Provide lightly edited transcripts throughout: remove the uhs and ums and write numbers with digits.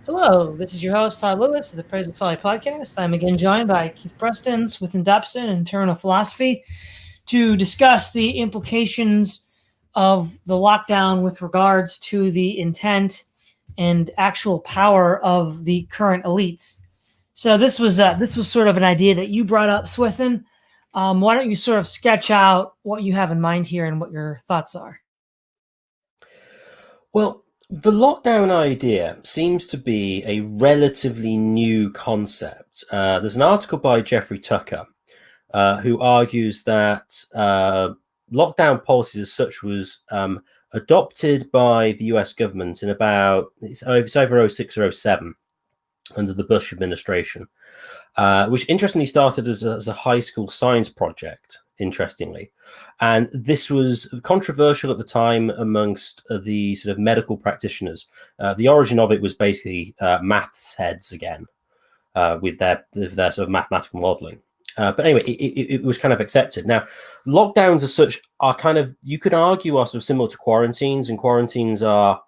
Hello, this is your host, Todd Lewis of the Praise and Folly podcast. I'm again joined by Keith Preston, Swithun, Dobson, and Internal Philosophy to discuss the implications of the lockdown with regards to the intent and actual power of the current elites. So this was sort of an idea that you brought up, Swithun. Why don't you sort of sketch out what you have in mind here and what your thoughts are? Well, the lockdown idea seems to be a relatively new concept. There's an article by Jeffrey Tucker who argues that lockdown policies as such was adopted by the US government in it's over 06 or 07 under the Bush administration, which interestingly started as a high school science project, interestingly. And this was controversial at the time amongst the sort of medical practitioners. The origin of it was basically maths heads again, with their sort of mathematical modeling. But anyway, it was kind of accepted. Now, lockdowns as such are kind of, you could argue, are sort of similar to quarantines, and quarantines are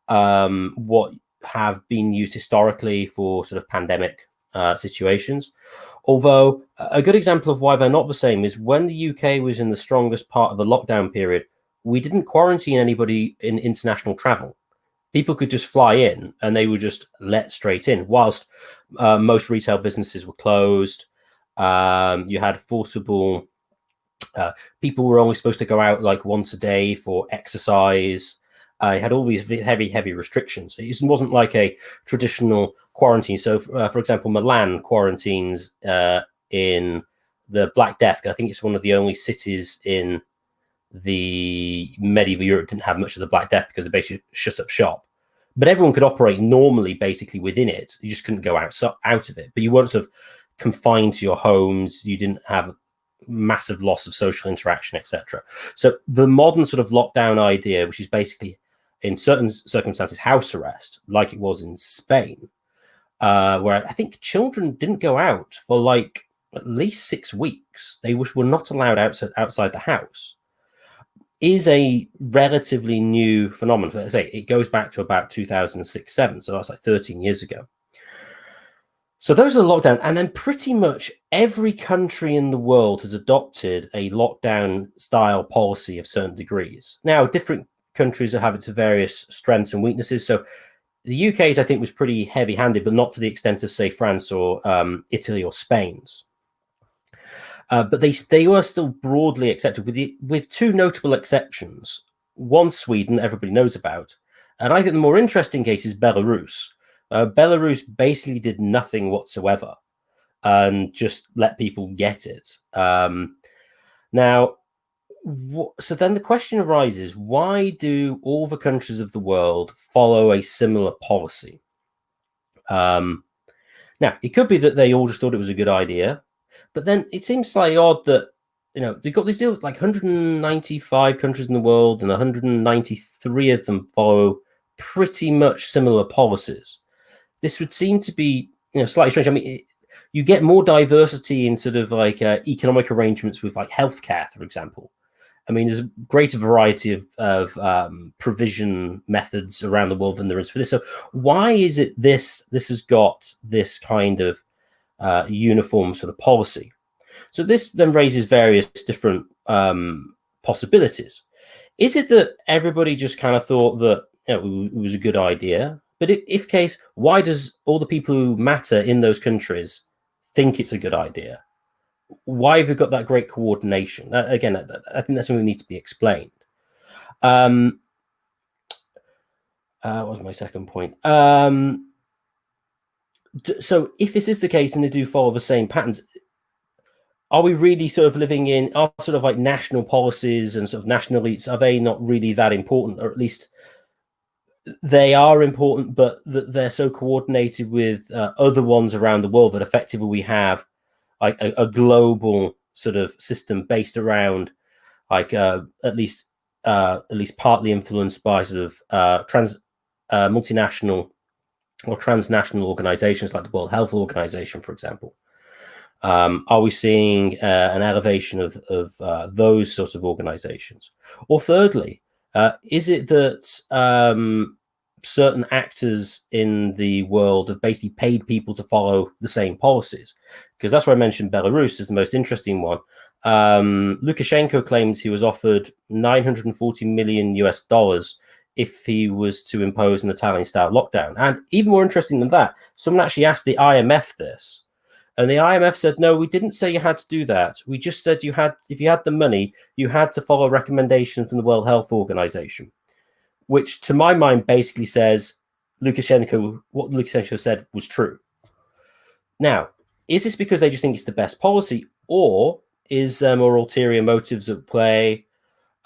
what have been used historically for sort of pandemic situations. Although a good example of why they're not the same is when the UK was in the strongest part of the lockdown period, we didn't quarantine anybody in international travel. People could just fly in and they were just let straight in, whilst most retail businesses were closed. You had forcible, people were only supposed to go out like once a day for exercise. You had all these heavy restrictions. It wasn't like a traditional quarantine. So, for example, Milan quarantines in the Black Death. I think it's one of the only cities in the medieval Europe didn't have much of the Black Death because it basically shut up shop. But everyone could operate normally, basically within it. You just couldn't go out of it. But you weren't sort of confined to your homes. You didn't have massive loss of social interaction, etc. So the modern sort of lockdown idea, which is basically in certain circumstances house arrest, like it was in Spain, where I think children didn't go out for like at least 6 weeks. They were not allowed outside the house, is a relatively new phenomenon. Let's say it goes back to about 2006-07, so that's like 13 years ago. So those are the lockdown, and then pretty much every country in the world has adopted a lockdown style policy of certain degrees. Now, different countries are having to various strengths and weaknesses. So the UK's, I think, was pretty heavy-handed, but not to the extent of, say, France or Italy or Spain's. But they were still broadly accepted, with two notable exceptions. One, Sweden, everybody knows about, and I think the more interesting case is Belarus. Belarus basically did nothing whatsoever and just let people get it. Now, so then the question arises, why do all the countries of the world follow a similar policy? Now, it could be that they all just thought it was a good idea, but then it seems slightly odd that, they've got these deals, like 195 countries in the world, and 193 of them follow pretty much similar policies. This would seem to be, slightly strange. I mean, you get more diversity in sort of like economic arrangements with like healthcare, for example. I mean, there's a greater variety of provision methods around the world than there is for this. So why is it this has got this kind of uniform sort of policy? So this then raises various different possibilities. Is it that everybody just kind of thought that it was a good idea? But if case, why does all the people who matter in those countries think it's a good idea? Why have we got that great coordination? Again, I think that's something that needs to be explained. What was my second point? So if this is the case and they do follow the same patterns, are we really sort of living in our sort of like national policies and sort of national elites? Are they not really that important, or at least they are important, but they're so coordinated with other ones around the world that effectively we have like a global sort of system based around like at least partly influenced by sort of multinational or transnational organizations like the World Health Organization, for example. Are we seeing an elevation of those sorts of organizations? Or thirdly, Is it that certain actors in the world have basically paid people to follow the same policies? Because that's where I mentioned Belarus is the most interesting one. Lukashenko claims he was offered $940 million US if he was to impose an Italian-style lockdown. And even more interesting than that, someone actually asked the IMF this. And the IMF said, no, we didn't say you had to do that. We just said if you had the money, you had to follow recommendations from the World Health Organization, which to my mind basically says what Lukashenko said was true. Now, is this because they just think it's the best policy, or is there more ulterior motives at play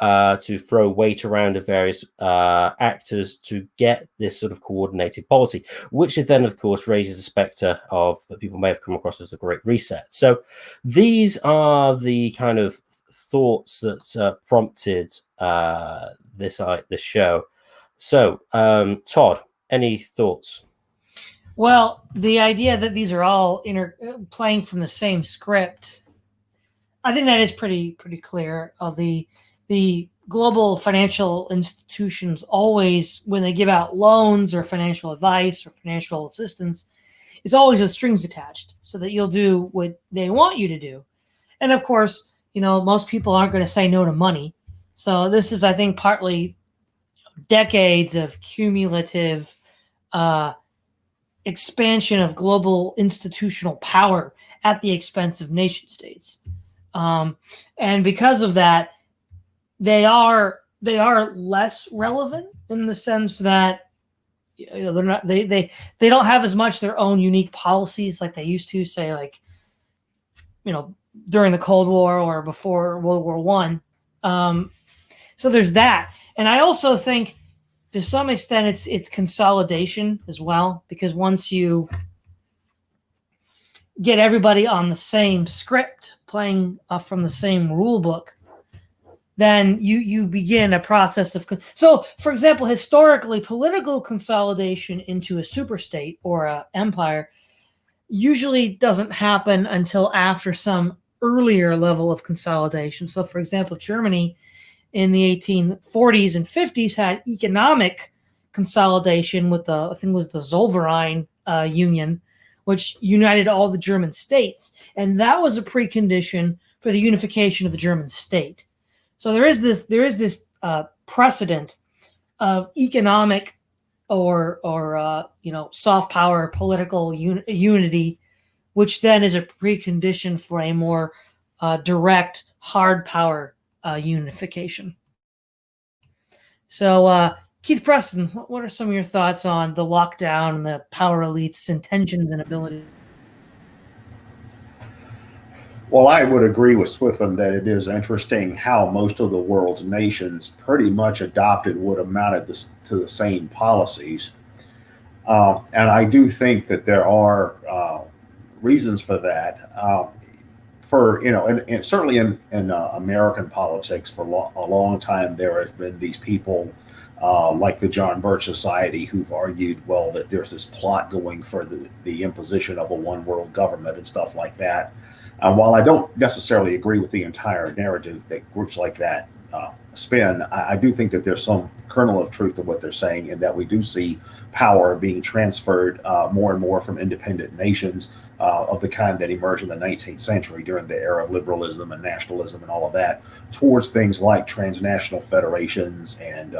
to throw weight around of various actors to get this sort of coordinated policy, which is then, of course, raises the specter of what people may have come across as the Great Reset. So these are the kind of thoughts that prompted this show. So, Todd, any thoughts? Well, the idea that these are all playing from the same script, I think that is pretty clear. The global financial institutions always, when they give out loans or financial advice or financial assistance, it's always with strings attached so that you'll do what they want you to do. And of course, most people aren't going to say no to money. So this is, I think, partly decades of cumulative expansion of global institutional power at the expense of nation states. And because of that, they are less relevant in the sense that they're not they don't have as much their own unique policies like they used to, say, like during the Cold War or before World War One. So there's that, and I also think to some extent it's consolidation as well, because once you get everybody on the same script, playing from the same rule book, then you begin a process of. So, for example, historically, political consolidation into a superstate or an empire usually doesn't happen until after some earlier level of consolidation. So, for example, Germany in the 1840s and 50s had economic consolidation with I think it was the Zollverein Union, which united all the German states. And that was a precondition for the unification of the German state. So there is this precedent of economic or soft power political unity, which then is a precondition for a more direct hard power unification. So Keith Preston, what are some of your thoughts on the lockdown and the power elites' intentions and ability? Well, I would agree with Swithun that it is interesting how most of the world's nations pretty much adopted what amounted to the same policies. And I do think that there are reasons for that. And certainly in American politics for a long time, there has been these people like the John Birch Society who've argued, well, that there's this plot going for the imposition of a one world government and stuff like that. While I don't necessarily agree with the entire narrative that groups like that spin, I do think that there's some kernel of truth to what they're saying, and that we do see power being transferred more and more from independent nations of the kind that emerged in the 19th century during the era of liberalism and nationalism and all of that, towards things like transnational federations and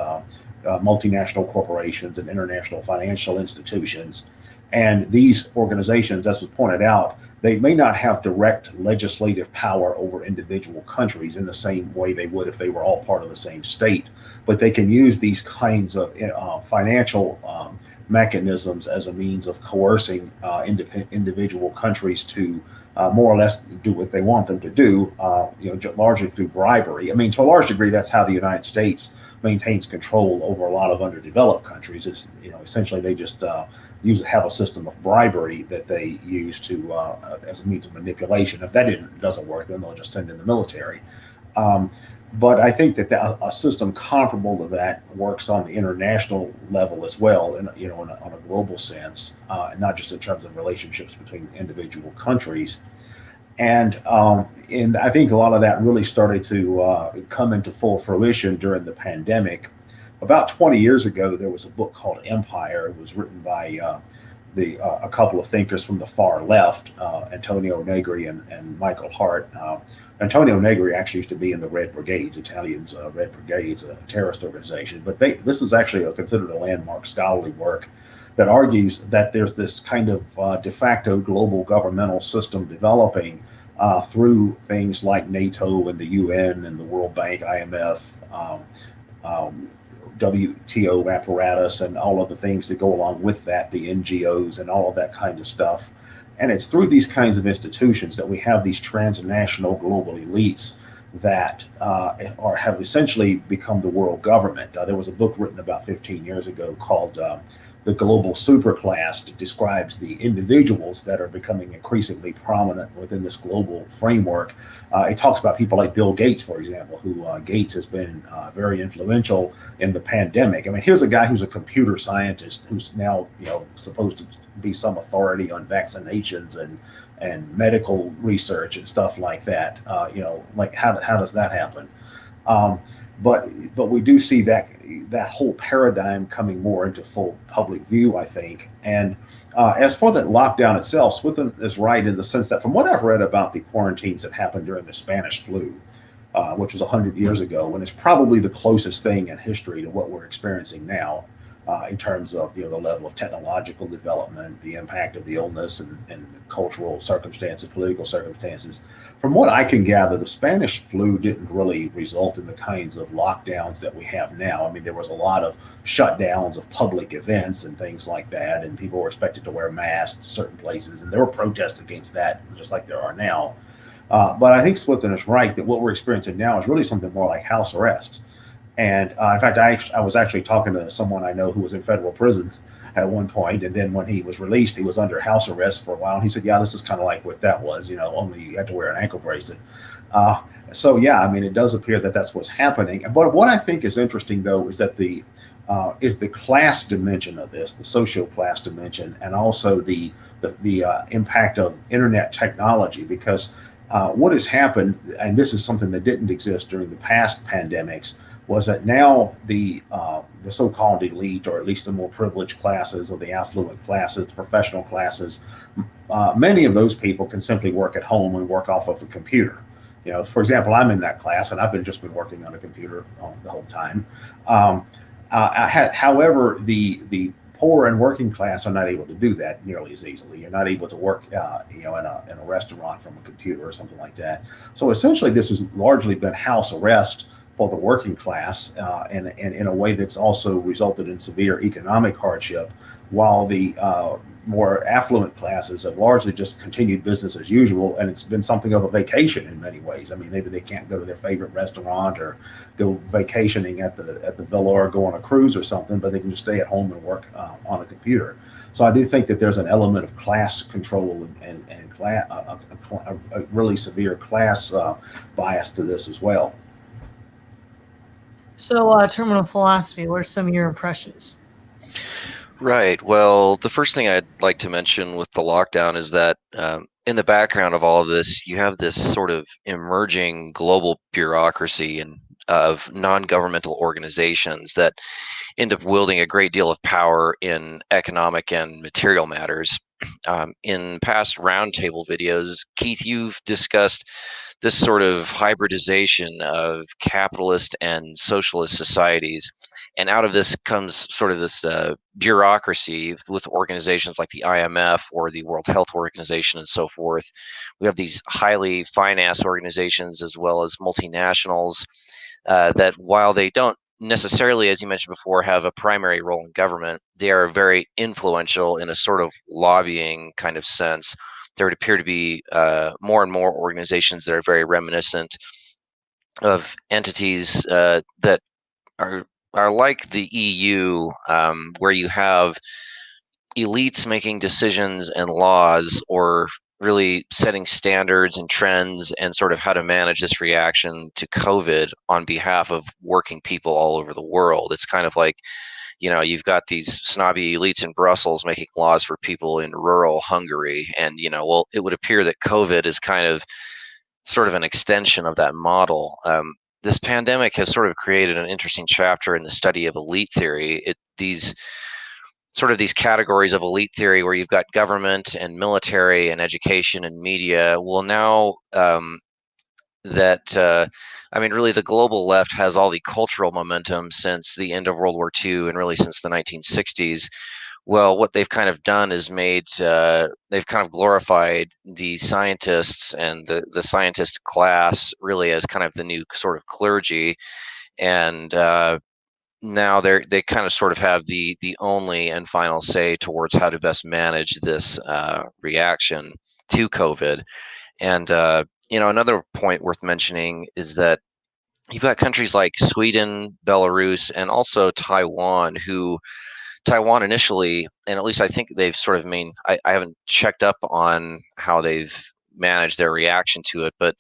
multinational corporations and international financial institutions. And these organizations, as was pointed out, they may not have direct legislative power over individual countries in the same way they would if they were all part of the same state, but they can use these kinds of financial mechanisms as a means of coercing individual countries to more or less do what they want them to do, largely through bribery. I mean, to a large degree, that's how the United States maintains control over a lot of underdeveloped countries. It's, essentially they just have a system of bribery that they use to as a means of manipulation. If that doesn't work, then they'll just send in the military. But I think that a system comparable to that works on the international level as well, on a global sense, not just in terms of relationships between individual countries. And I think a lot of that really started to come into full fruition during the pandemic. About 20 years ago, there was a book called Empire. It was written by a couple of thinkers from the far left, Antonio Negri and Michael Hart. Antonio Negri actually used to be in the Red Brigades, Italians' Red Brigades, a terrorist organization. But this is actually considered a landmark scholarly work that argues that there's this kind of de facto global governmental system developing through things like NATO and the UN and the World Bank, IMF, WTO apparatus, and all of the things that go along with that, the NGOs and all of that kind of stuff. And it's through these kinds of institutions that we have these transnational global elites that have essentially become the world government. There was a book written about 15 years ago called The Global Superclass that describes the individuals that are becoming increasingly prominent within this global framework. It talks about people like Bill Gates, for example, who Gates has been very influential in the pandemic. I mean, here's a guy who's a computer scientist who's now, supposed to be some authority on vaccinations and medical research and stuff like that. Like how does that happen? But we do see that whole paradigm coming more into full public view, I think. And as for the lockdown itself, Swithun is right in the sense that from what I've read about the quarantines that happened during the Spanish flu, which was 100 years ago, and it's probably the closest thing in history to what we're experiencing now. In terms of the level of technological development, the impact of the illness, and the cultural circumstances, political circumstances. From what I can gather, the Spanish flu didn't really result in the kinds of lockdowns that we have now. I mean, there was a lot of shutdowns of public events and things like that, and people were expected to wear masks in certain places, and there were protests against that, just like there are now. But I think Swithun is right that what we're experiencing now is really something more like house arrest. And in fact, I was actually talking to someone I know who was in federal prison at one point, and then when he was released, he was under house arrest for a while. And he said, "Yeah, this is kind of like what that was. Only you had to wear an ankle bracelet." So yeah, I mean, it does appear that that's what's happening. But what I think is interesting, though, is that the class dimension of this, the social class dimension, and also the impact of internet technology, because what has happened, and this is something that didn't exist during the past pandemics, was that now the so-called elite, or at least the more privileged classes, or the affluent classes, the professional classes, many of those people can simply work at home and work off of a computer. For example, I'm in that class, and I've just been working on a computer the whole time. However, the poor and working class are not able to do that nearly as easily. You're not able to work, in a restaurant from a computer or something like that. So essentially, this has largely been house arrest for the working class, and in a way that's also resulted in severe economic hardship, while the more affluent classes have largely just continued business as usual, and it's been something of a vacation in many ways. I mean, maybe they can't go to their favorite restaurant or go vacationing at the villa or go on a cruise or something, but they can just stay at home and work on a computer. So I do think that there's an element of class control and a really severe class bias to this as well. So, terminal philosophy, what are some of your impressions? Right. Well, the first thing I'd like to mention with the lockdown is that in the background of all of this, you have this sort of emerging global bureaucracy and of non-governmental organizations that end up wielding a great deal of power in economic and material matters. In past roundtable videos, Keith, you've discussed this sort of hybridization of capitalist and socialist societies. And out of this comes sort of this bureaucracy with organizations like the IMF or the World Health Organization and so forth. We have these highly financed organizations as well as multinationals that, while they don't necessarily, as you mentioned before, have a primary role in government, they are very influential in a sort of lobbying kind of sense. There would appear to be more and more organizations that are very reminiscent of entities that are like the EU, where you have elites making decisions and laws, or really setting standards and trends and sort of how to manage this reaction to COVID on behalf of working people all over the world. It's kind of like, you've got these snobby elites in Brussels making laws for people in rural Hungary. And, it would appear that COVID is kind of sort of an extension of that model. this pandemic has sort of created an interesting chapter in the study of elite theory. These categories of elite theory, where you've got government and military and education and media, will now really the global left has all the cultural momentum since the end of World War II and really since the 1960s. Well, what they've kind of done is they've kind of glorified the scientists and the scientist class really as kind of the new sort of clergy, and now they kind of sort of have the only and final say towards how to best manage this reaction to COVID. And another point worth mentioning is that you've got countries like Sweden, Belarus, and also Taiwan, Taiwan initially, and at least I think they've sort of I haven't checked up on how they've managed their reaction to it, but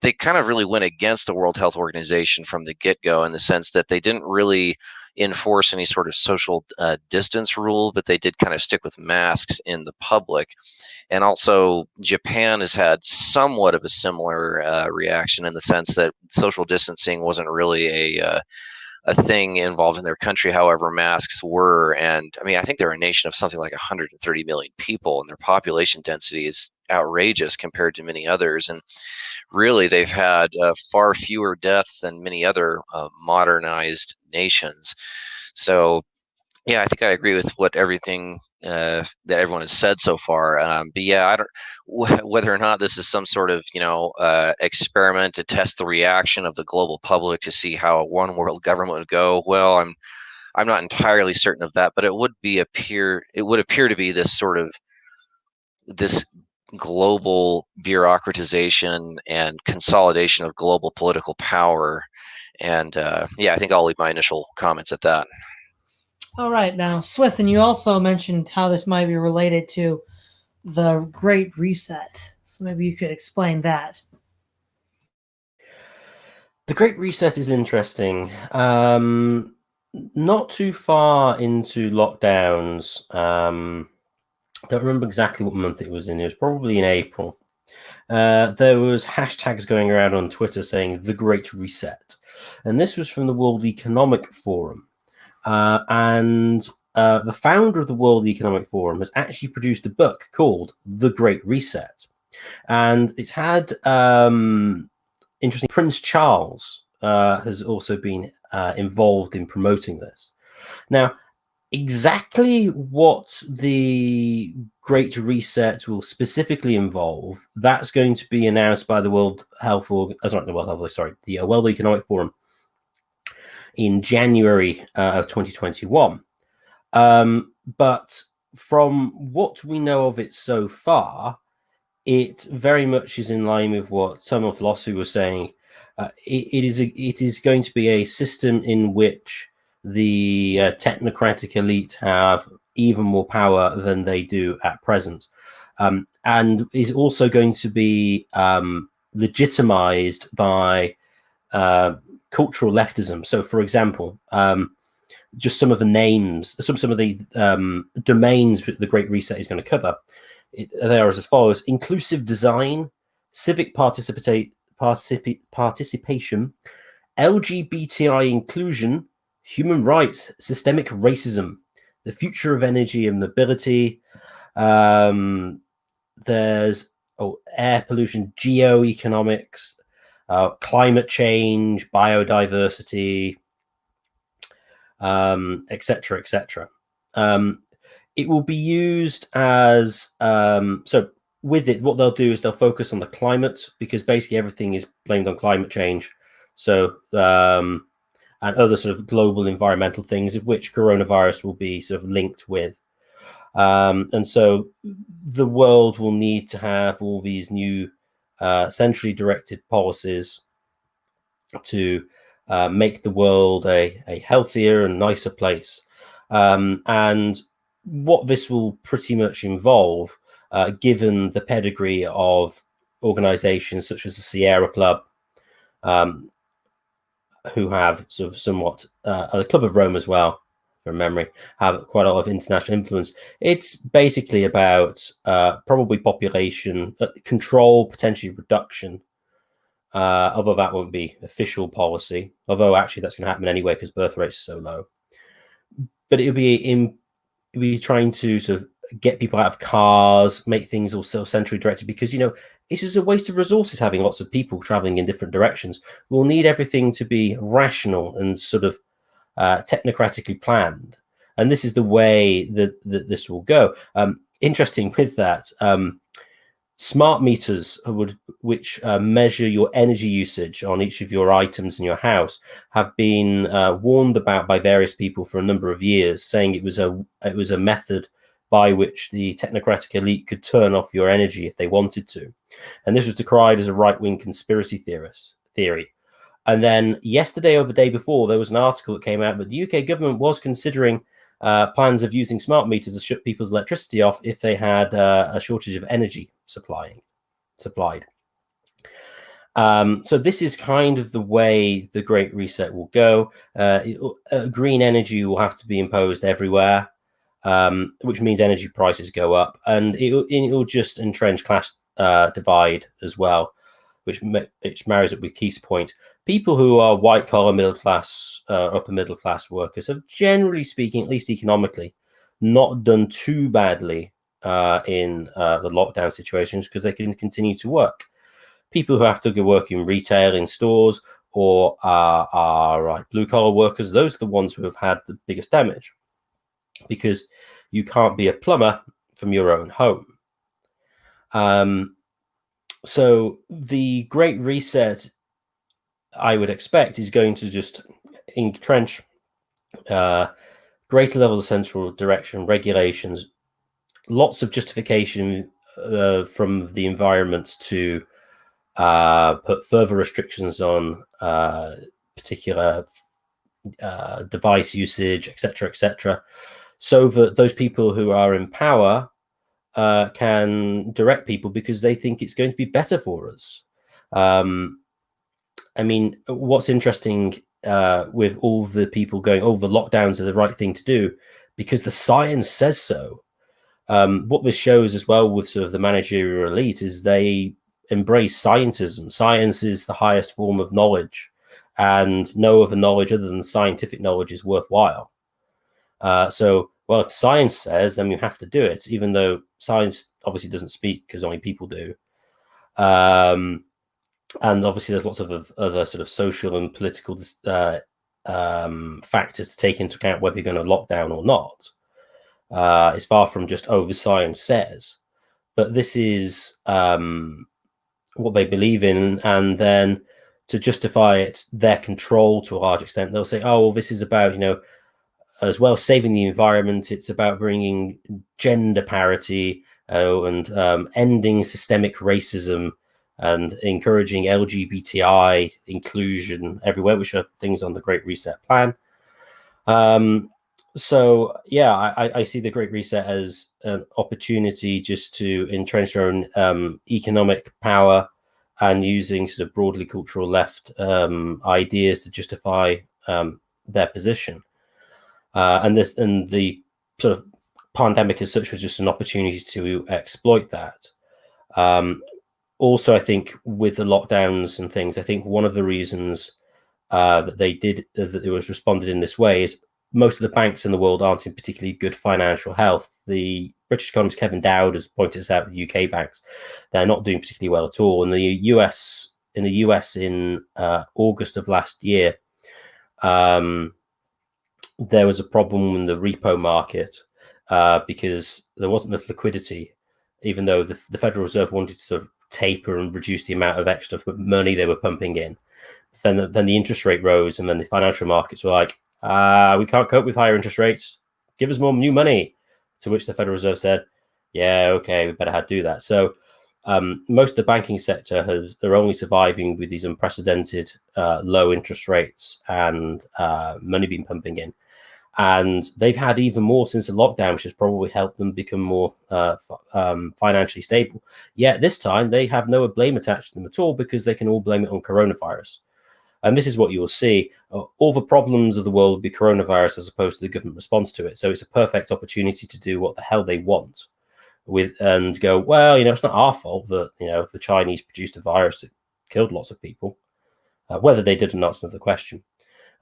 they kind of really went against the World Health Organization from the get-go, in the sense that they didn't really enforce any sort of social distance rule, but they did kind of stick with masks in the public. And also, Japan has had somewhat of a similar reaction, in the sense that social distancing wasn't really a thing involved in their country. However, masks were. And I mean, I think they're a nation of something like 130 million people, and their population density is outrageous compared to many others. And really, they've had far fewer deaths than many other modernized nations. So, yeah, I think I agree with everything that everyone has said so far. But yeah, I don't whether or not this is some sort of experiment to test the reaction of the global public to see how a one world government would go. Well, I'm not entirely certain of that, but it would appear to be this global bureaucratization and consolidation of global political power. And yeah, I think I'll leave my initial comments at that. All right. Now, Swithun, you also mentioned how this might be related to the Great Reset. So maybe you could explain that. The Great Reset is interesting. Not too far into lockdowns, don't remember exactly what month it was in. It was probably in April. There was hashtags going around on Twitter saying the Great Reset. And this was from the World Economic Forum. And the founder of the World Economic Forum has actually produced a book called The Great Reset. And it's had, interesting, Prince Charles has also been involved in promoting this. Now, exactly what the Great Reset will specifically involve, that's going to be announced by the World Economic Forum in January of 2021. But from what we know of it so far, it very much is in line with what some of philosophy was saying. It is going to be a system in which the technocratic elite have even more power than they do at present, and is also going to be legitimized by cultural leftism. So, for example, just some of the names, some of the domains that the Great Reset is going to cover. They are as follows: inclusive design, civic participation, LGBTI inclusion, human rights, systemic racism, the future of energy and mobility. There's air pollution, geoeconomics, climate change, biodiversity, etc., etc. It will be used as so. With it, what they'll do is they'll focus on the climate, because basically everything is blamed on climate change. So and other sort of global environmental things, of which coronavirus will be sort of linked with. And so the world will need to have all these new centrally directed policies to make the world a healthier and nicer place. And what this will pretty much involve, given the pedigree of organizations such as the Sierra Club, who have sort of somewhat, the Club of Rome as well, from memory, have quite a lot of international influence. It's basically about probably population control, potentially reduction, although that won't be official policy, although actually that's going to happen anyway because birth rates are so low. But it'll be trying to sort of get people out of cars, make things all self-centrally directed, because, you know, it's just a waste of resources having lots of people traveling in different directions. We'll need everything to be rational and sort of technocratically planned. And this is the way that this will go. Interesting with that, smart meters which measure your energy usage on each of your items in your house have been warned about by various people for a number of years, saying it was a method by which the technocratic elite could turn off your energy if they wanted to. And this was decried as a right-wing conspiracy theory. And then yesterday or the day before, there was an article that came out that the UK government was considering plans of using smart meters to shut people's electricity off if they had a shortage of energy supplied. So this is kind of the way the Great Reset will go. Green energy will have to be imposed everywhere, which means energy prices go up, and it'll just entrench class divide as well, which marries up with Keith's point. People who are white collar, middle class, upper middle class workers have, generally speaking, at least economically, not done too badly in the lockdown situations because they can continue to work. People who have to go work in retail, in stores, or are blue collar workers, those are the ones who have had the biggest damage, because you can't be a plumber from your own home. So the Great Reset, I would expect, is going to just entrench greater levels of central direction, regulations, lots of justification from the environment to put further restrictions on particular device usage, etc., so that those people who are in power can direct people because they think it's going to be better for us. I mean, what's interesting with all the people going, oh, the lockdowns are the right thing to do because the science says so. What this shows as well with sort of the managerial elite is they embrace scientism. Science is the highest form of knowledge, and no other knowledge other than scientific knowledge is worthwhile. So, well, if science says, then we have to do it, even though science obviously doesn't speak because only people do. And obviously there's lots of other sort of social and political factors to take into account whether you're going to lock down or not. It's far from just, oh, the science says. But this is what they believe in, and then to justify it, their control to a large extent, they'll say, oh, well, this is about, you know, as well as saving the environment, it's about bringing gender parity and ending systemic racism and encouraging LGBTI inclusion everywhere, which are things on the Great Reset plan. So, yeah, I see the Great Reset as an opportunity just to entrench their own economic power and using sort of broadly cultural left ideas to justify their position. And the sort of pandemic as such was just an opportunity to exploit that. Also, I think with the lockdowns and things, I think one of the reasons that it was responded in this way is most of the banks in the world aren't in particularly good financial health. The British economist Kevin Dowd has pointed this out with the UK banks. They're not doing particularly well at all. In the US in August of last year, there was a problem in the repo market because there wasn't enough liquidity, even though the Federal Reserve wanted to sort of taper and reduce the amount of extra money they were pumping in. Then the interest rate rose, and then the financial markets were like, we can't cope with higher interest rates. Give us more new money. To which the Federal Reserve said, yeah, okay, we better do that. So most of the banking sector are only surviving with these unprecedented low interest rates and money being pumping in. And they've had even more since the lockdown, which has probably helped them become more financially stable. Yet this time they have no blame attached to them at all because they can all blame it on coronavirus. And this is what you will see. All the problems of the world will be coronavirus as opposed to the government response to it. So it's a perfect opportunity to do what the hell they want with and go, well, you know, it's not our fault that, you know, the Chinese produced a virus killed lots of people. Whether they did or not is another question.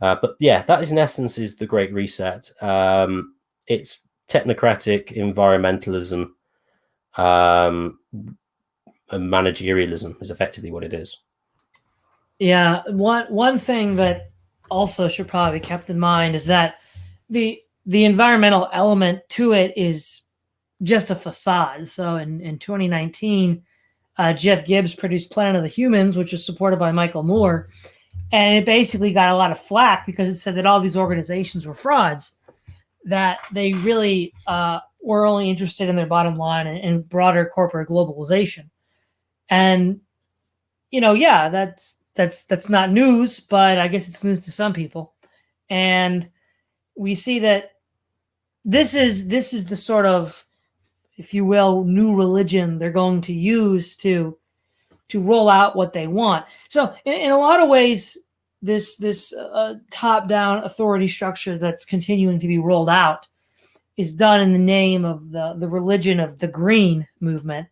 But yeah, that is in essence is the Great Reset. It's technocratic environmentalism, and managerialism is effectively what it is. Yeah, one thing that also should probably be kept in mind is that the environmental element to it is just a facade. So in 2019, Jeff Gibbs produced Planet of the Humans, which was supported by Michael Moore, and it basically got a lot of flack because it said that all these organizations were frauds, that they really were only interested in their bottom line and broader corporate globalization. And yeah, that's not news, but I guess it's news to some people. And we see that this is the sort of, if you will, new religion they're going to use to roll out what they want. So in a lot of ways, this top-down authority structure that's continuing to be rolled out is done in the name of the religion of the green movement.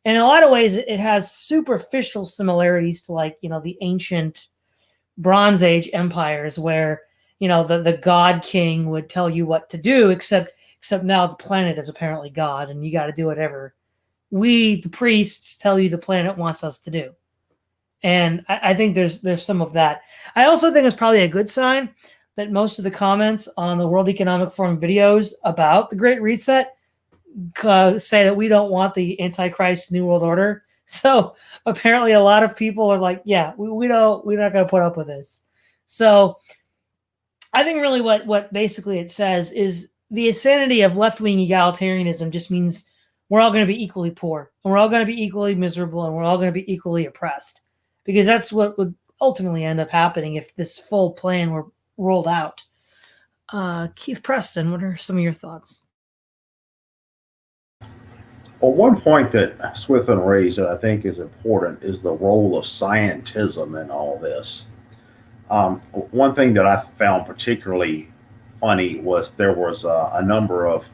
And in a lot of ways, it has superficial similarities to, like, the ancient Bronze Age empires where, the God King would tell you what to do, except now the planet is apparently God and you got to do whatever we, the priests, tell you the planet wants us to do. And I think there's some of that. I also think it's probably a good sign that most of the comments on the World Economic Forum videos about the Great Reset say that we don't want the Antichrist New World Order. So apparently a lot of people are like, yeah, we're not going to put up with this. So I think really what basically it says is the insanity of left-wing egalitarianism just means we're all going to be equally poor, and we're all going to be equally miserable, and we're all going to be equally oppressed, because that's what would ultimately end up happening if this full plan were rolled out. Keith Preston, what are some of your thoughts? Well, one point that Swithun raised that I think is important is the role of scientism in all this. One thing that I found particularly funny was there was a number of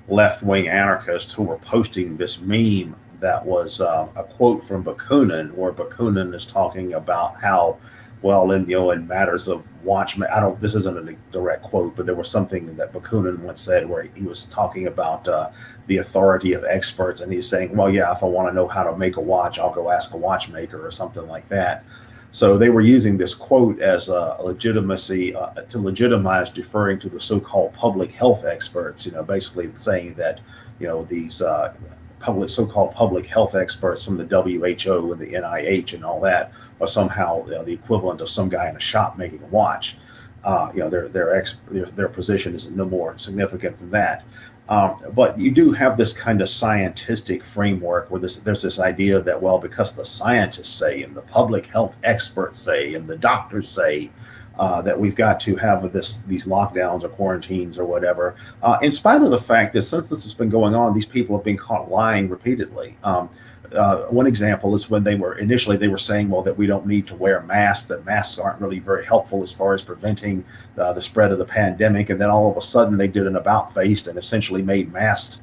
left-wing anarchists who were posting this meme that was a quote from Bakunin, where Bakunin is talking about how, well, in matters of watchmen, this isn't a direct quote, but there was something that Bakunin once said where he was talking about the authority of experts, and he's saying, well, yeah, if I want to know how to make a watch, I'll go ask a watchmaker or something like that. So they were using this quote as a legitimacy to legitimize deferring to the so-called public health experts, basically saying that, these so-called public health experts from the WHO and the NIH and all that are somehow the equivalent of some guy in a shop making a watch. Their position is no more significant than that. But you do have this kind of scientific framework where there's this idea that, well, because the scientists say and the public health experts say and the doctors say that we've got to have these lockdowns or quarantines or whatever, in spite of the fact that since this has been going on, these people have been caught lying repeatedly. One example is when they were saying, well, that we don't need to wear masks, that masks aren't really very helpful as far as preventing the spread of the pandemic. And then all of a sudden they did an about-face and essentially made masks,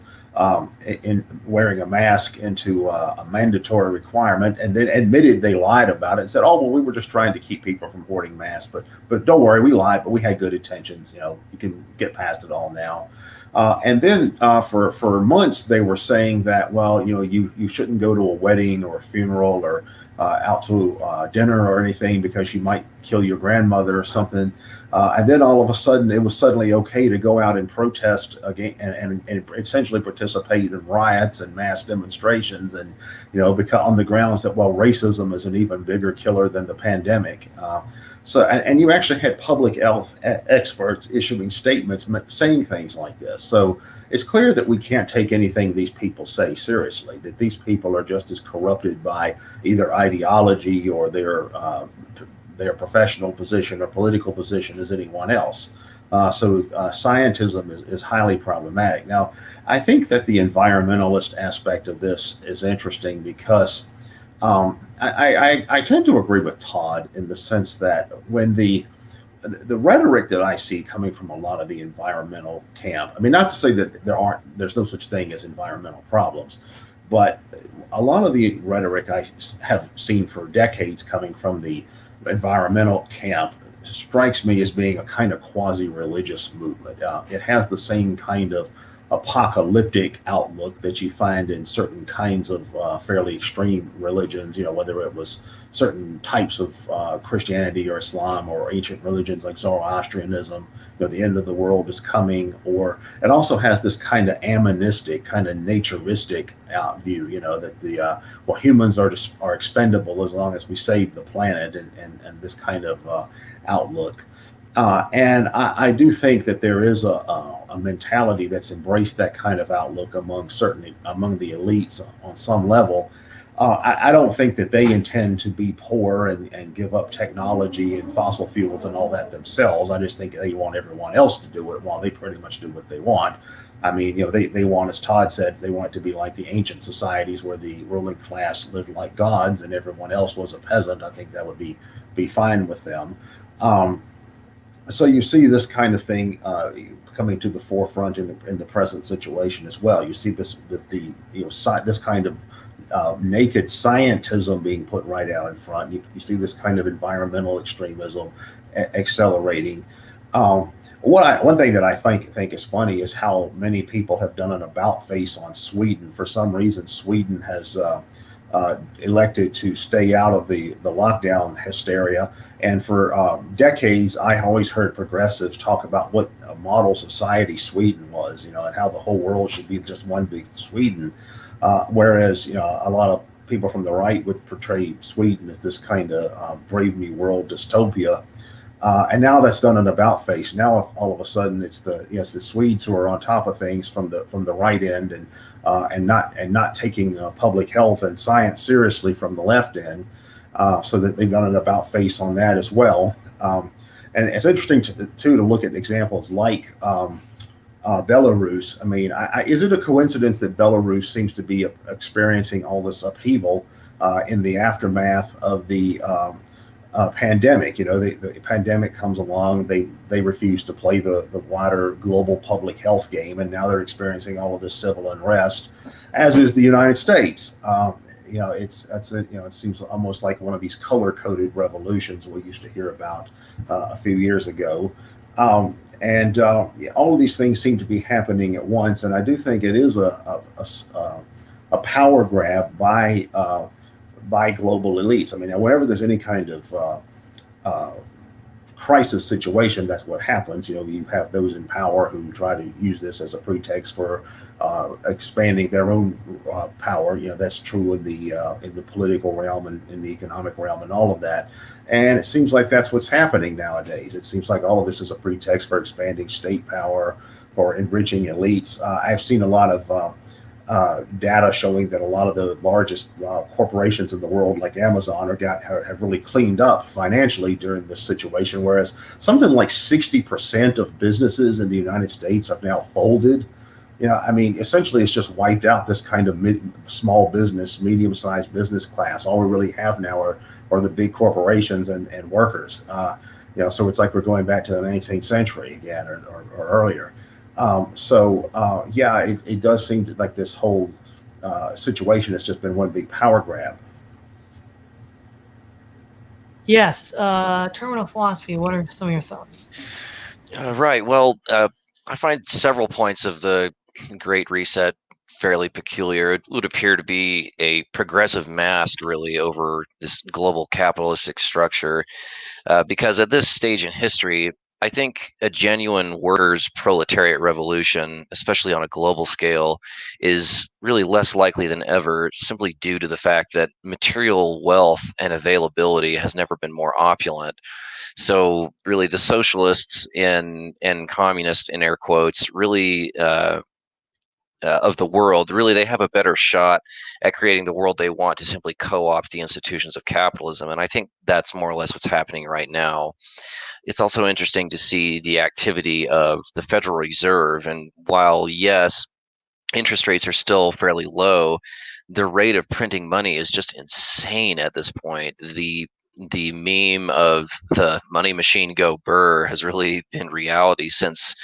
in wearing a mask into a mandatory requirement, and then admitted they lied about it and said, oh, well, we were just trying to keep people from hoarding masks. But don't worry, we lied, but we had good intentions. You can get past it all now. And then for months, they were saying that, well, you shouldn't go to a wedding or a funeral or out to dinner or anything because you might kill your grandmother or something. And then all of a sudden, it was suddenly okay to go out and protest again and essentially participate in riots and mass demonstrations, and because on the grounds that, well, racism is an even bigger killer than the pandemic. So, and you actually had public health experts issuing statements saying things like this. So it's clear that we can't take anything these people say seriously, that these people are just as corrupted by either ideology or their professional position or political position as anyone else. So scientism is highly problematic. Now, I think that the environmentalist aspect of this is interesting because I tend to agree with Todd in the sense that when the rhetoric that I see coming from a lot of the environmental camp, I mean, not to say that there's no such thing as environmental problems, But a lot of the rhetoric I have seen for decades coming from the environmental camp strikes me as being a kind of quasi-religious movement. It has the same kind of apocalyptic outlook that you find in certain kinds of fairly extreme religions, whether it was certain types of Christianity or Islam or ancient religions like Zoroastrianism, the end of the world is coming. Or it also has this kind of animistic, kind of naturistic view, that humans are expendable as long as we save the planet, and this kind of outlook. And I do think that there is a mentality that's embraced that kind of outlook among the elites on some level. I don't think that they intend to be poor and give up technology and fossil fuels and all that themselves. I just think they want everyone else to do it while they pretty much do what they want. I mean, they want, as Todd said, they want it to be like the ancient societies where the ruling class lived like gods and everyone else was a peasant. I think that would be fine with them. So you see this kind of thing coming to the forefront in the present situation as well. You see this kind of naked scientism being put right out in front. You see this kind of environmental extremism accelerating. One thing that I think is funny is how many people have done an about face on Sweden. For some reason, Sweden has elected to stay out of the lockdown hysteria. And for decades, I always heard progressives talk about what a model society Sweden was, and how the whole world should be just one big Sweden. Whereas, a lot of people from the right would portray Sweden as this kind of Brave New World dystopia. And now that's done an about face. Now all of a sudden it's the Swedes who are on top of things from the right end, and not taking public health and science seriously from the left end. So that they've done an about face on that as well. And it's interesting to look at examples like Belarus. I mean, is it a coincidence that Belarus seems to be experiencing all this upheaval in the aftermath of the pandemic? The pandemic comes along, they refuse to play the wider global public health game, and now they're experiencing all of this civil unrest, as is the United States. It seems almost like one of these color-coded revolutions we used to hear about a few years ago. And all of these things seem to be happening at once, and I do think it is a power grab by global elites. I mean, whenever there's any kind of crisis situation, that's what happens. You have those in power who try to use this as a pretext for expanding their own power. That's true in the political realm and in the economic realm and all of that. And it seems like that's what's happening nowadays. It seems like all of this is a pretext for expanding state power, for enriching elites. I've seen a lot of data showing that a lot of the largest corporations in the world, like Amazon, have really cleaned up financially during this situation, whereas something like 60% of businesses in the United States have now folded. I mean, essentially, it's just wiped out this kind of small business, medium-sized business class. All we really have now are the big corporations and workers. So it's like we're going back to the 19th century again, or earlier. It does seem like this whole situation has just been one big power grab. Yes. Terminal philosophy. What are some of your thoughts? Right. Well, I find several points of the Great Reset fairly peculiar. It would appear to be a progressive mask, really, over this global capitalistic structure, because at this stage in history, I think a genuine workers' proletariat revolution, especially on a global scale, is really less likely than ever, simply due to the fact that material wealth and availability has never been more opulent. So really the socialists and communists, in air quotes, really of the world, really they have a better shot at creating the world they want to simply co-opt the institutions of capitalism. And I think that's more or less what's happening right now. It's also interesting to see the activity of the Federal Reserve. And while, yes, interest rates are still fairly low, the rate of printing money is just insane at this point. The the meme of the money machine go Burr has really been reality since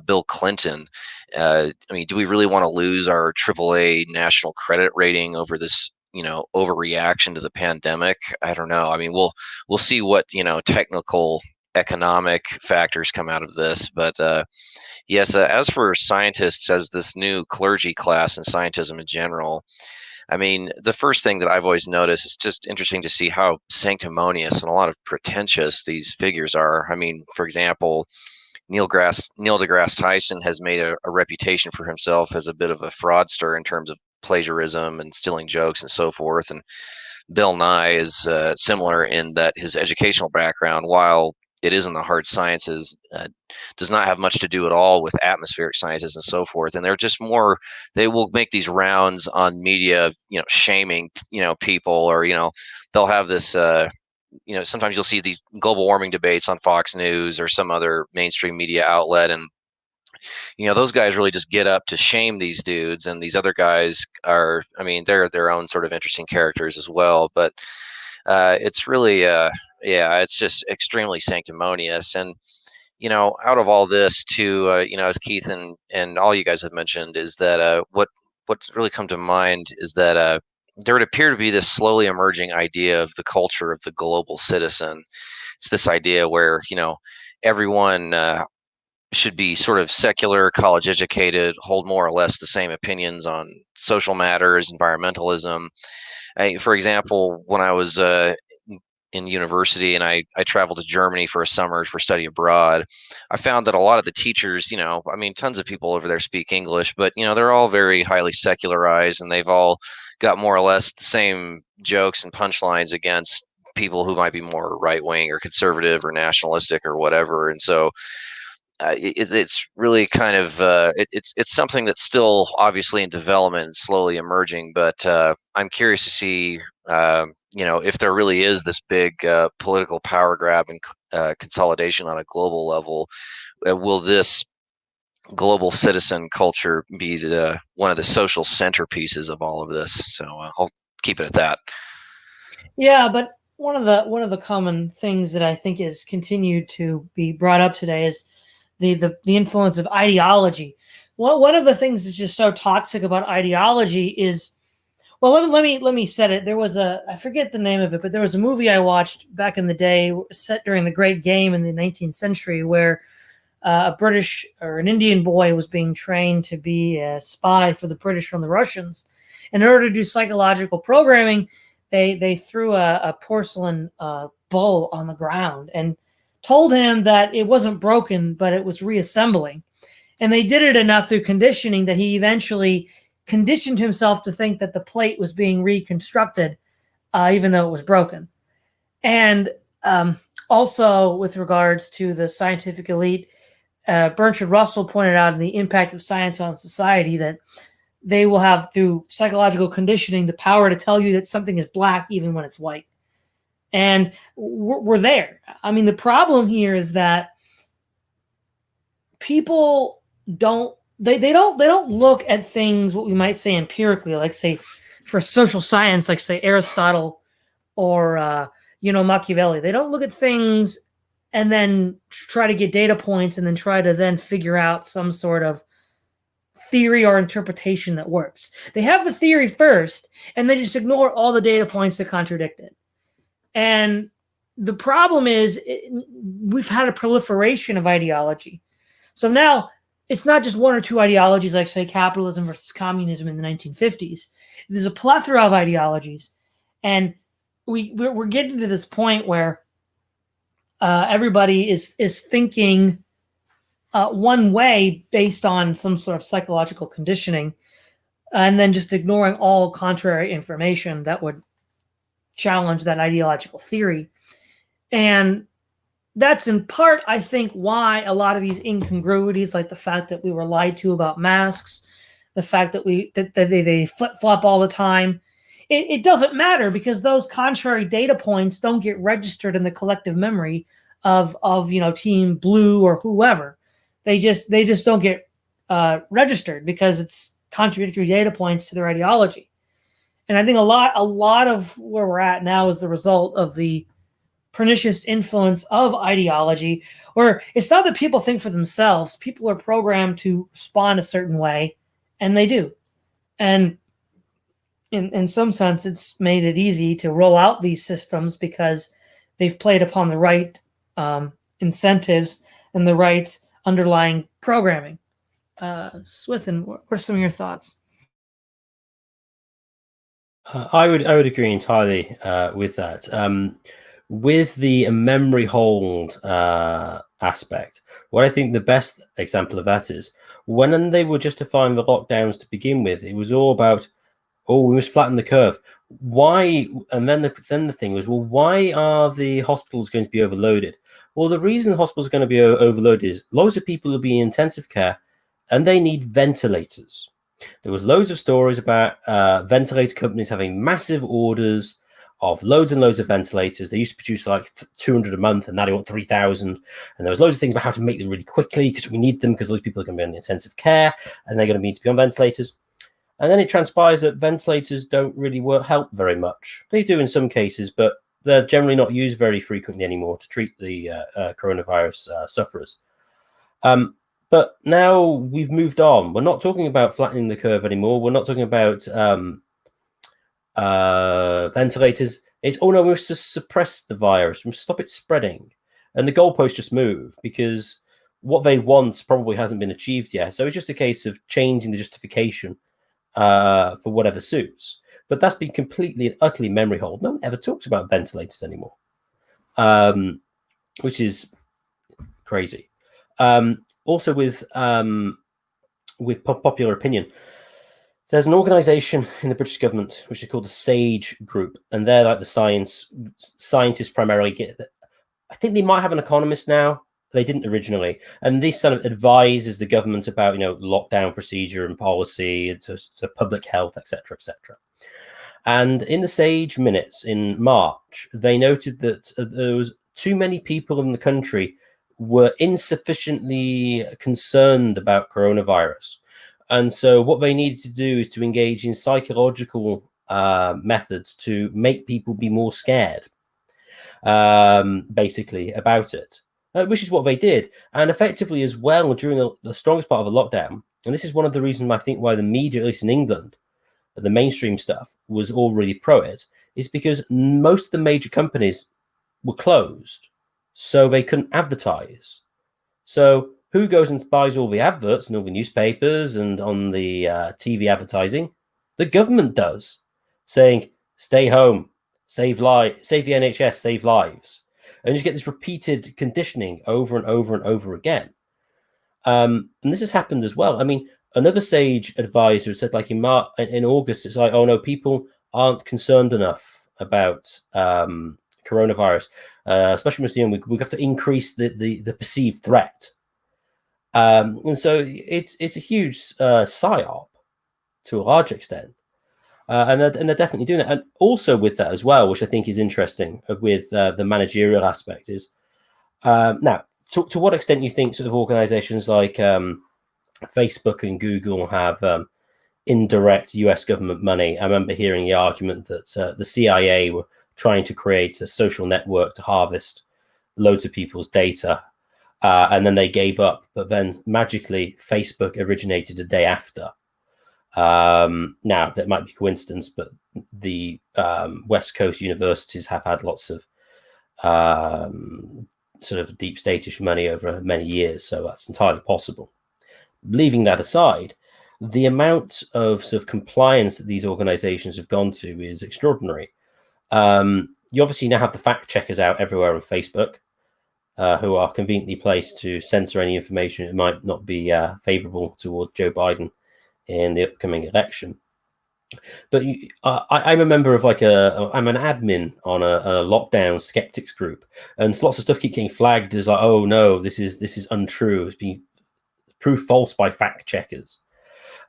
Bill Clinton. I mean, do we really want to lose our AAA national credit rating over this, overreaction to the pandemic? I don't know. I mean, we'll see what technical economic factors come out of this, but yes, as for scientists, as this new clergy class and scientism in general, I mean, the first thing that I've always noticed is just interesting to see how sanctimonious and a lot of pretentious these figures are. I mean, for example, Neil deGrasse Tyson has made a reputation for himself as a bit of a fraudster in terms of plagiarism and stealing jokes and so forth. And Bill Nye is similar in that his educational background, while it is in the hard sciences, does not have much to do at all with atmospheric sciences and so forth. And they're just more, they will make these rounds on media, shaming, people, or, they'll have this, sometimes you'll see these global warming debates on Fox News or some other mainstream media outlet. And, those guys really just get up to shame these dudes. And these other guys are, I mean, they're their own sort of interesting characters as well. But it's really, yeah, it's just extremely sanctimonious. And, out of all this too, as Keith and all you guys have mentioned, is that what's really come to mind is that there would appear to be this slowly emerging idea of the culture of the global citizen. It's this idea where, everyone should be sort of secular, college educated, hold more or less the same opinions on social matters, environmentalism. For example, when I was in university and I traveled to Germany for a summer for study abroad, I found that a lot of the teachers, I mean, tons of people over there speak English, but, they're all very highly secularized, and they've all got more or less the same jokes and punchlines against people who might be more right wing or conservative or nationalistic or whatever. And so it's really kind of it's something that's still obviously in development and slowly emerging, but I'm curious to see if there really is this big political power grab and consolidation on a global level. Will this global citizen culture be one of the social centerpieces of all of this? So I'll keep it at that. Yeah, but one of the common things that I think is continued to be brought up today is the influence of ideology. Well, one of the things that's just so toxic about ideology is, well, let me set it. There was I forget the name of it, but there was a movie I watched back in the day set during the Great Game in the 19th century where a British or an Indian boy was being trained to be a spy for the British from the Russians. And in order to do psychological programming, they threw a porcelain bowl on the ground and told him that it wasn't broken, but it was reassembling. And they did it enough through conditioning that he eventually conditioned himself to think that the plate was being reconstructed, even though it was broken. And also with regards to the scientific elite, Bertrand Russell pointed out in The Impact of Science on Society that they will have, through psychological conditioning, the power to tell you that something is black even when it's white. And we're there. I mean, the problem here is that people don't look at things, what we might say empirically, like say for social science, like say Aristotle or Machiavelli. They don't look at things and then try to get data points and then try to then figure out some sort of theory or interpretation that works. They have the theory first and then just ignore all the data points that contradict it. And the problem is we've had a proliferation of ideology. So now it's not just one or two ideologies like, say, capitalism versus communism in the 1950s. There's a plethora of ideologies. And we're getting to this point where everybody is thinking one way based on some sort of psychological conditioning, and then just ignoring all contrary information that would challenge that ideological theory. And that's in part, I think, why a lot of these incongruities, like the fact that we were lied to about masks, the fact that they flip-flop all the time, it doesn't matter because those contrary data points don't get registered in the collective memory of Team Blue or whoever. They just don't get registered because it's contradictory data points to their ideology. And I think a lot of where we're at now is the result of the pernicious influence of ideology, where it's not that people think for themselves. People are programmed to respond a certain way, and they do. And in some sense, it's made it easy to roll out these systems because they've played upon the right incentives and the right underlying programming. Swithun, what are some of your thoughts? I would agree entirely with that. With the memory hold aspect, what I think the best example of that is when they were justifying the lockdowns to begin with, it was all about, oh, we must flatten the curve. Why? And then the thing was, well, why are the hospitals going to be overloaded? Well, the reason the hospitals are going to be overloaded is loads of people will be in intensive care, and they need ventilators. There was loads of stories about ventilator companies having massive orders of loads and loads of ventilators. They used to produce like 200 a month, and now they want 3,000. And there was loads of things about how to make them really quickly because we need them because those people are going to be on intensive care and they're going to need to be on ventilators. And then it transpires that ventilators don't really help very much. They do in some cases, but they're generally not used very frequently anymore to treat the coronavirus sufferers. But now we've moved on. We're not talking about flattening the curve anymore. We're not talking about ventilators. It's, oh no, we must just suppress the virus. We must stop it spreading. And the goalposts just move because what they want probably hasn't been achieved yet. So it's just a case of changing the justification for whatever suits. But that's been completely and utterly memory hold. No one ever talks about ventilators anymore, which is crazy. Also, with popular opinion, there's an organization in the British government which is called the SAGE Group, and they're like the scientists primarily. I think they might have an economist now. They didn't originally, and this sort of advises the government about lockdown procedure and policy to public health, etc., etc. And in the SAGE minutes in March, they noted that there was too many people in the country were insufficiently concerned about coronavirus. And so what they needed to do is to engage in psychological methods to make people be more scared, basically, about it, which is what they did. And effectively as well, during the strongest part of the lockdown, and this is one of the reasons I think why the media, at least in England, the mainstream stuff was all really pro it, is because most of the major companies were closed. So they couldn't advertise. So who goes and buys all the adverts and all the newspapers and on the TV advertising? The government does, saying, stay home, save the NHS, save lives. And you get this repeated conditioning over and over and over again. And this has happened as well. I mean, another SAGE advisor said, like in August, it's like, oh no, people aren't concerned enough about coronavirus. Especially with we have to increase the perceived threat, and so it's a huge psyop to a large extent, and they're definitely doing that. And also with that as well, which I think is interesting with the managerial aspect is now to what extent you think sort of organizations like Facebook and Google have indirect US government money. I remember hearing the argument that the CIA were trying to create a social network to harvest loads of people's data, and then they gave up. But then magically, Facebook originated a day after. Now, that might be coincidence, but the West Coast universities have had lots of sort of deep state-ish money over many years, so that's entirely possible. Leaving that aside, the amount of sort of compliance that these organizations have gone to is extraordinary. You obviously now have the fact checkers out everywhere on Facebook, who are conveniently placed to censor any information that might not be favorable towards Joe Biden in the upcoming election. But I'm a member of I'm an admin on a lockdown skeptics group, and lots of stuff keep getting flagged as like, oh no, this is untrue. It's been proved false by fact checkers.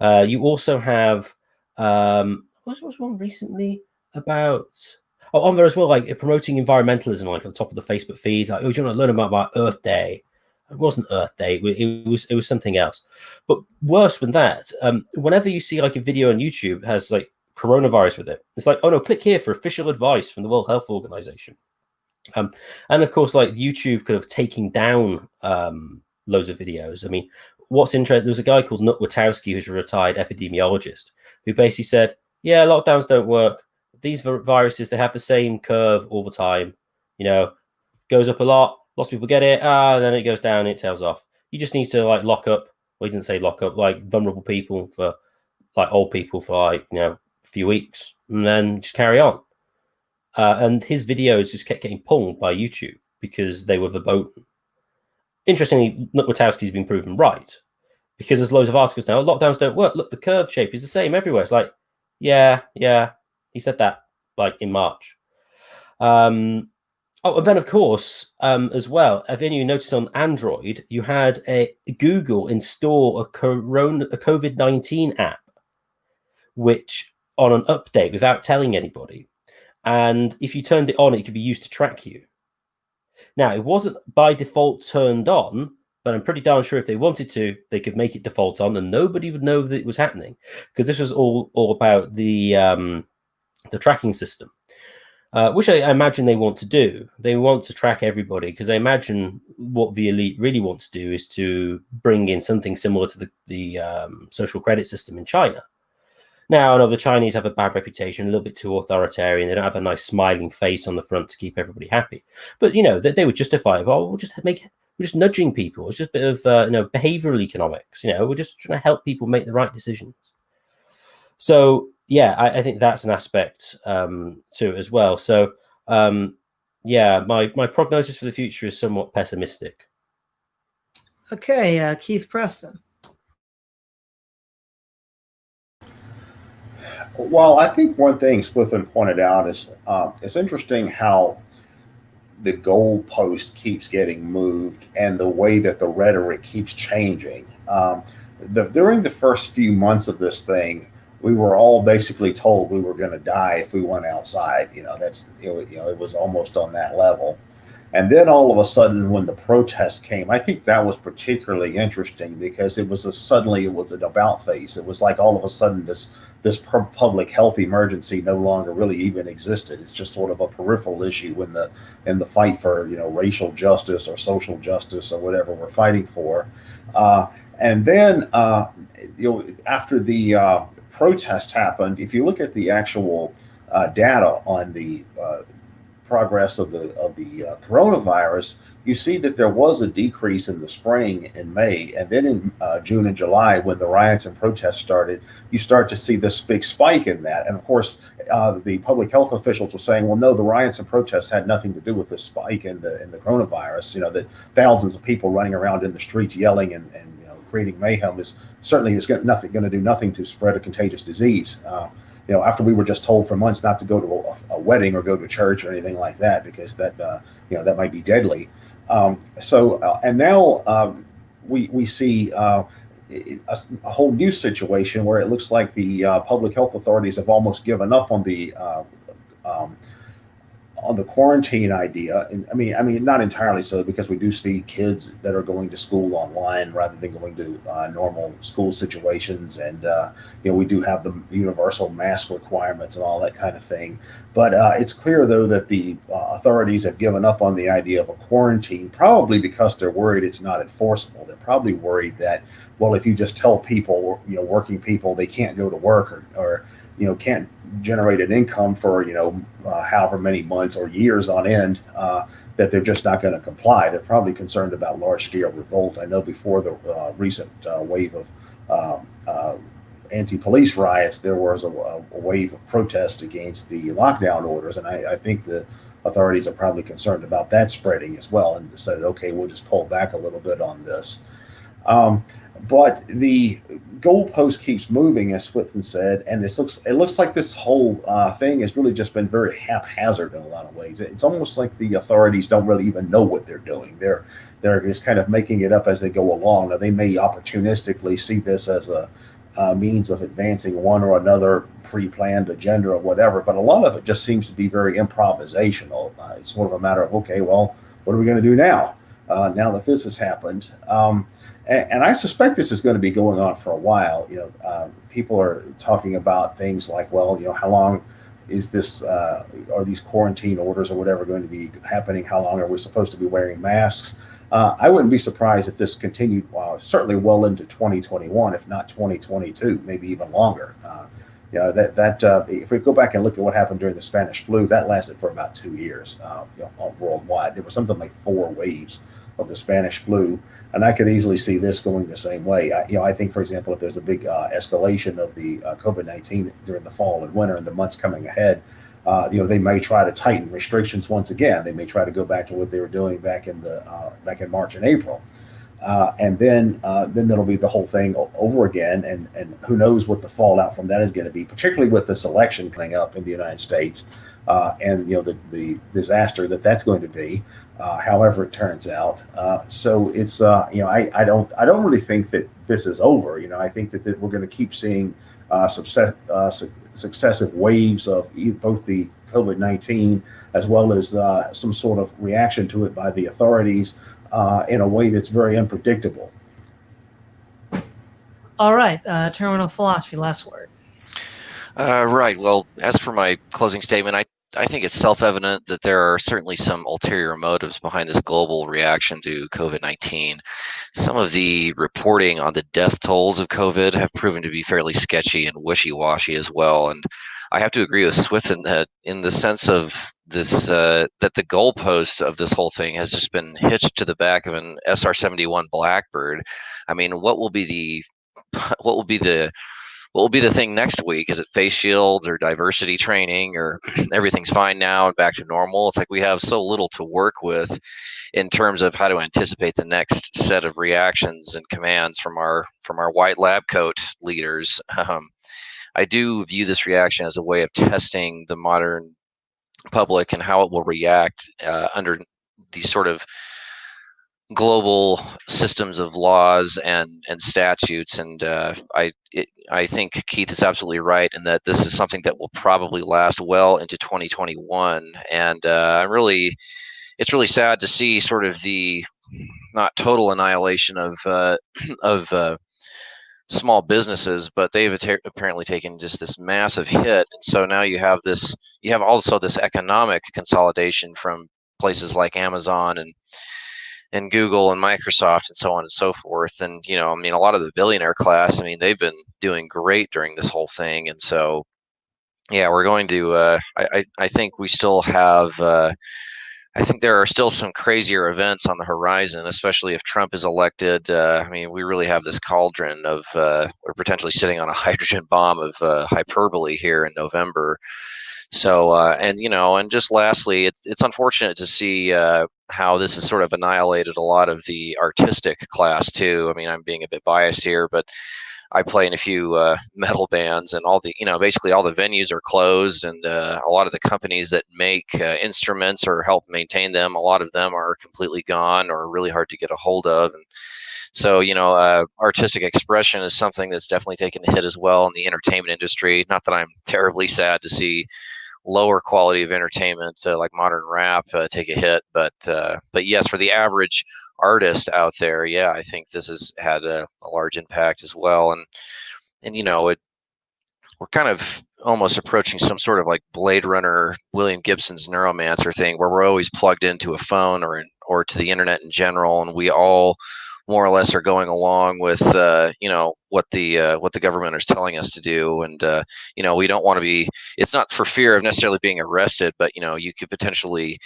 You also have what was one recently about? Oh, on there as well, like promoting environmentalism, like on top of the Facebook feed. Like, oh, do you want to learn about Earth Day? It wasn't Earth Day. It was something else. But worse than that, whenever you see like a video on YouTube has like coronavirus with it, it's like, oh no, click here for official advice from the World Health Organization. And of course, like YouTube could have taken down loads of videos. I mean, what's interesting, there was a guy called Nut Witowski, who's a retired epidemiologist, who basically said, yeah, lockdowns don't work. These viruses, they have the same curve all the time. You know, goes up a lot, lots of people get it, and then it goes down, it tails off. You just need to like lock up, well, he didn't say lock up, like vulnerable people for like old people for like, you know, a few weeks, and then just carry on. And his videos just kept getting pulled by YouTube because they were verboten. Interestingly, Witowski's been proven right, because there's loads of articles now, lockdowns don't work. Look, the curve shape is the same everywhere. It's like, yeah, he said that like in March. And then of course, as well, if any you noticed on Android, you had a Google install a COVID-19 app, which on an update without telling anybody. And if you turned it on, it could be used to track you. Now, it wasn't by default turned on, but I'm pretty darn sure if they wanted to, they could make it default on, and nobody would know that it was happening, because this was all about the tracking system, which I imagine they want to do. They want to track everybody, because I imagine what the elite really want to do is to bring in something similar to the social credit system in China. Now, I know the Chinese have a bad reputation, a little bit too authoritarian. They don't have a nice smiling face on the front to keep everybody happy. But, you know, they would justify it. Well, we're just nudging people. It's just a bit of, behavioral economics. You know, we're just trying to help people make the right decisions. So, yeah, I think that's an aspect to it as well. So, my prognosis for the future is somewhat pessimistic. Okay, Keith Preston. Well, I think one thing Swithun pointed out is it's interesting how the goalpost keeps getting moved and the way that the rhetoric keeps changing. During the first few months of this thing, we were all basically told we were going to die if we went outside. It was almost on that level. And then all of a sudden, when the protests came, I think that was particularly interesting, because it was suddenly an about face. It was like all of a sudden this public health emergency no longer really even existed. It's just sort of a peripheral issue in the fight for racial justice or social justice or whatever we're fighting for. And then after the protest happened, if you look at the actual data on the progress of the coronavirus, you see that there was a decrease in the spring in May, and then in June and July, when the riots and protests started, you start to see this big spike in that. And of course, the public health officials were saying, well, no, the riots and protests had nothing to do with the spike in the coronavirus. That thousands of people running around in the streets yelling and creating mayhem is going to do nothing to spread a contagious disease. After we were just told for months not to go to a wedding or go to church or anything like that, because that might be deadly. And now we see a whole new situation where it looks like the public health authorities have almost given up on the quarantine idea. And I mean, not entirely so, because we do see kids that are going to school online rather than going to normal school situations. And, we do have the universal mask requirements and all that kind of thing. But it's clear, though, that the authorities have given up on the idea of a quarantine, probably because they're worried it's not enforceable. They're probably worried that, well, if you just tell people, working people, they can't go to work or can't generate an income for, however many months or years on end, that they're just not going to comply. They're probably concerned about large-scale revolt. I know before the recent wave of anti-police riots, there was a wave of protest against the lockdown orders, and I think the authorities are probably concerned about that spreading as well, and said, okay, we'll just pull back a little bit on this. But the goalpost keeps moving, as Swithun said, and it looks like this whole thing has really just been very haphazard in a lot of ways. It's almost like the authorities don't really even know what they're doing. They're just kind of making it up as they go along. Now, they may opportunistically see this as a means of advancing one or another pre-planned agenda or whatever, but a lot of it just seems to be very improvisational. It's sort of a matter of, okay, well, what are we going to do now that this has happened? And I suspect this is going to be going on for a while. People are talking about things like, well, how long is this are these quarantine orders or whatever going to be happening? How long are we supposed to be wearing masks? I wouldn't be surprised if this continued certainly well into 2021, if not 2022, maybe even longer. If we go back and look at what happened during the Spanish flu, that lasted for about 2 years worldwide. There were something like 4 waves of the Spanish flu, and I could easily see this going the same way. I think, for example, if there's a big escalation of the COVID-19 during the fall and winter and the months coming ahead, they may try to tighten restrictions once again. They may try to go back to what they were doing back in March and April. And then there'll be the whole thing over again, and who knows what the fallout from that is going to be, particularly with this election coming up in the United States, and the disaster that's going to be, however it turns out. So it's I don't really think that this is over. I think that we're going to keep seeing successive waves of both the COVID-19 as well as some sort of reaction to it by the authorities. In a way that's very unpredictable. All right, terminal philosophy, last word. Right. Well, as for my closing statement, I think it's self-evident that there are certainly some ulterior motives behind this global reaction to COVID-19. Some of the reporting on the death tolls of COVID have proven to be fairly sketchy and wishy-washy as well. And I have to agree with Swithun that in the sense of this, that the goalpost of this whole thing has just been hitched to the back of an SR-71 Blackbird. I mean, what will be the thing next week? Is it face shields or diversity training, or everything's fine now and back to normal? It's like we have so little to work with in terms of how to anticipate the next set of reactions and commands from our white lab coat leaders. I do view this reaction as a way of testing the modern public and how it will react under these sort of global systems of laws and statutes. And I think Keith is absolutely right in that this is something that will probably last well into 2021. And it's really sad to see sort of the not total annihilation of small businesses, but they've apparently taken just this massive hit. And so now you have also this economic consolidation from places like Amazon and Google and Microsoft and so on and so forth. And, I mean, a lot of the billionaire class, I mean, they've been doing great during this whole thing. And so, yeah, we're going to, I think we still have, I think there are still some crazier events on the horizon, especially if Trump is elected. I mean, we really have this cauldron of, we're potentially sitting on a hydrogen bomb of hyperbole here in November. So, and just lastly, it's unfortunate to see how this has sort of annihilated a lot of the artistic class too. I mean, I'm being a bit biased here, but I play in a few metal bands, and basically all the venues are closed, and a lot of the companies that make instruments or help maintain them, a lot of them are completely gone or really hard to get a hold of. And so, artistic expression is something that's definitely taken a hit as well in the entertainment industry. Not that I'm terribly sad to see lower quality of entertainment like modern rap take a hit, but yes, for the average artist out there, yeah, I think this has had a large impact as well. And we're kind of almost approaching some sort of like Blade Runner, William Gibson's Neuromancer thing, where we're always plugged into a phone or to the internet in general, and we all more or less are going along with what the government is telling us to do. And we don't want to be, it's not for fear of necessarily being arrested, but you could potentially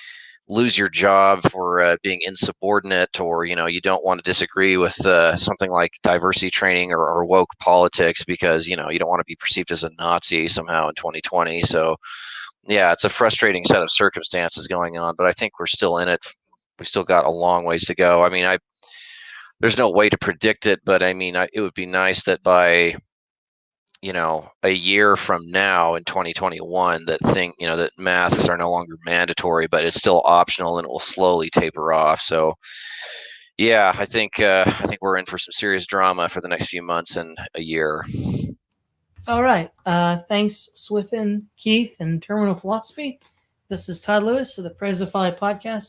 lose your job for being insubordinate, or you don't want to disagree with something like diversity training or woke politics because you don't want to be perceived as a Nazi somehow in 2020. So yeah, it's a frustrating set of circumstances going on, but I think we're still in it. We still got a long ways to go. I mean, there's no way to predict it, but I mean, it would be nice that by a year from now in 2021, that masks are no longer mandatory, but it's still optional, and it will slowly taper off. So yeah, I think we're in for some serious drama for the next few months and a year. All right. Thanks, Swithun, Keith, and Terminal Philosophy. This is Todd Lewis of the Praise of Folly podcast.